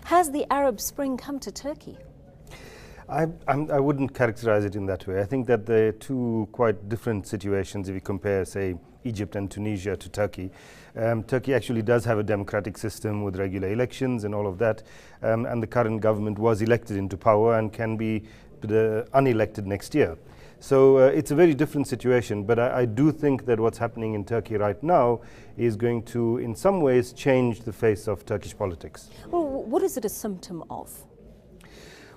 Has the Arab Spring come to Turkey? I wouldn't characterize it in that way. I think that they're two quite different situations if you compare, say, Egypt and Tunisia to Turkey. Turkey actually does have a democratic system with regular elections and all of that, and the current government was elected into power and can be unelected next year. So it's a very different situation, but I do think that what's happening in Turkey right now is going to, in some ways, change the face of Turkish politics. Well, what is it a symptom of?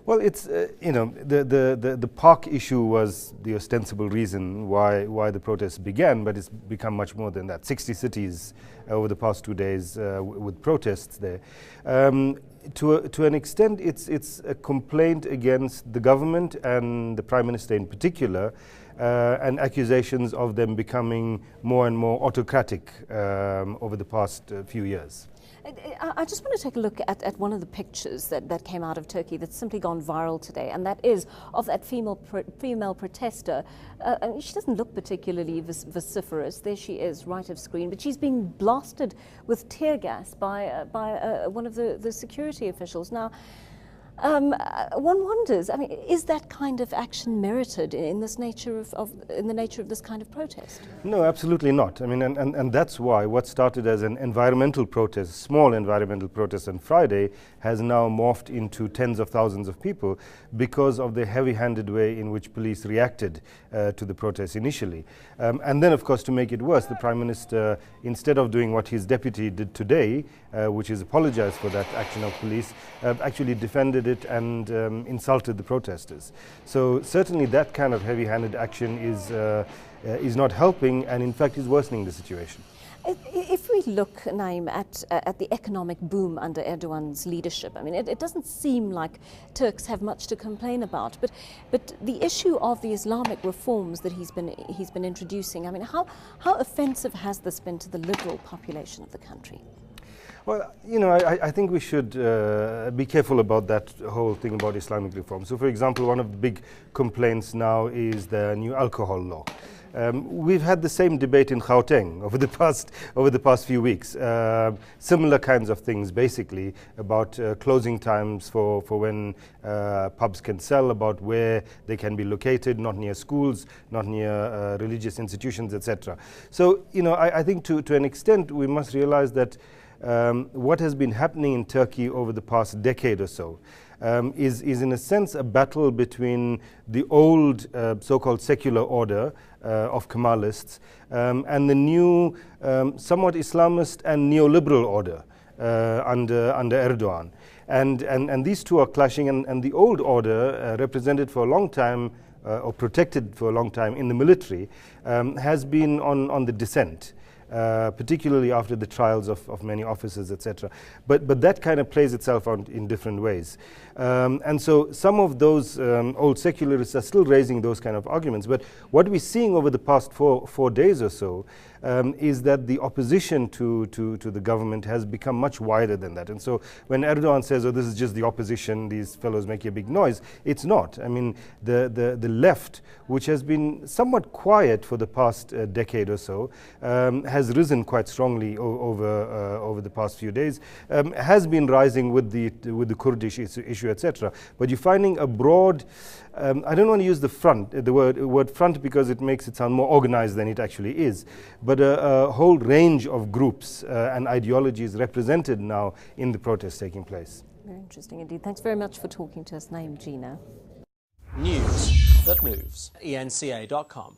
Well, it's, the park issue was the ostensible reason why the protests began, but it's become much more than that. 60 cities over the past 2 days with protests there. To an extent, it's a complaint against the government and the Prime Minister in particular, and accusations of them becoming more and more autocratic over the past few years. I just want to take a look at one of the pictures that came out of Turkey that's simply gone viral today, and that is of that female protester. She doesn't look particularly vociferous. There she is, right of screen, but she's being blasted with tear gas by one of the security officials. Now, one wonders, I mean, is that kind of action merited in this nature in the nature of this kind of protest? No, absolutely not. I mean, and that's why what started as an environmental protest, small environmental protest on Friday, has now morphed into tens of thousands of people because of the heavy-handed way in which police reacted to the protest initially. And then, of course, to make it worse, the Prime Minister, instead of doing what his deputy did today, which is apologize for that action of police, actually defended it and insulted the protesters. So certainly that kind of heavy-handed action is not helping, and in fact is worsening the situation. If we look, Naeem, at the economic boom under Erdogan's leadership, I mean, it doesn't seem like Turks have much to complain about. But the issue of the Islamic reforms that he's been introducing, I mean, how offensive has this been to the liberal population of the country? Well, I think we should be careful about that whole thing about Islamic reform. So, for example, one of the big complaints now is the new alcohol law. We've had the same debate in Gauteng over the past few weeks. Similar kinds of things, basically, about closing times for when pubs can sell, about where they can be located, not near schools, not near religious institutions, etc. So, I think to an extent we must realize that what has been happening in Turkey over the past decade or so is in a sense a battle between the old so-called secular order of Kemalists and the new somewhat Islamist and neoliberal order under Erdogan. And these two are clashing, and the old order, represented for a long time or protected for a long time in the military, has been on the descent. Particularly after the trials of many officers, etc. But that kind of plays itself out in different ways. And so some of those old secularists are still raising those kind of arguments. But what we're seeing over the past four days or so is that the opposition to the government has become much wider than that. And so when Erdogan says, oh, this is just the opposition, these fellows make a big noise, it's not. I mean, the left, which has been somewhat quiet for the past decade or so, has risen quite strongly over the past few days, has been rising with the Kurdish issue, etc. But you're finding a broad, I don't want to use the word front because it makes it sound more organized than it actually is, but a whole range of groups and ideologies represented now in the protests taking place. Very interesting indeed. Thanks very much for talking to us, Naeem, Jeenah. News that moves. eNCA.com.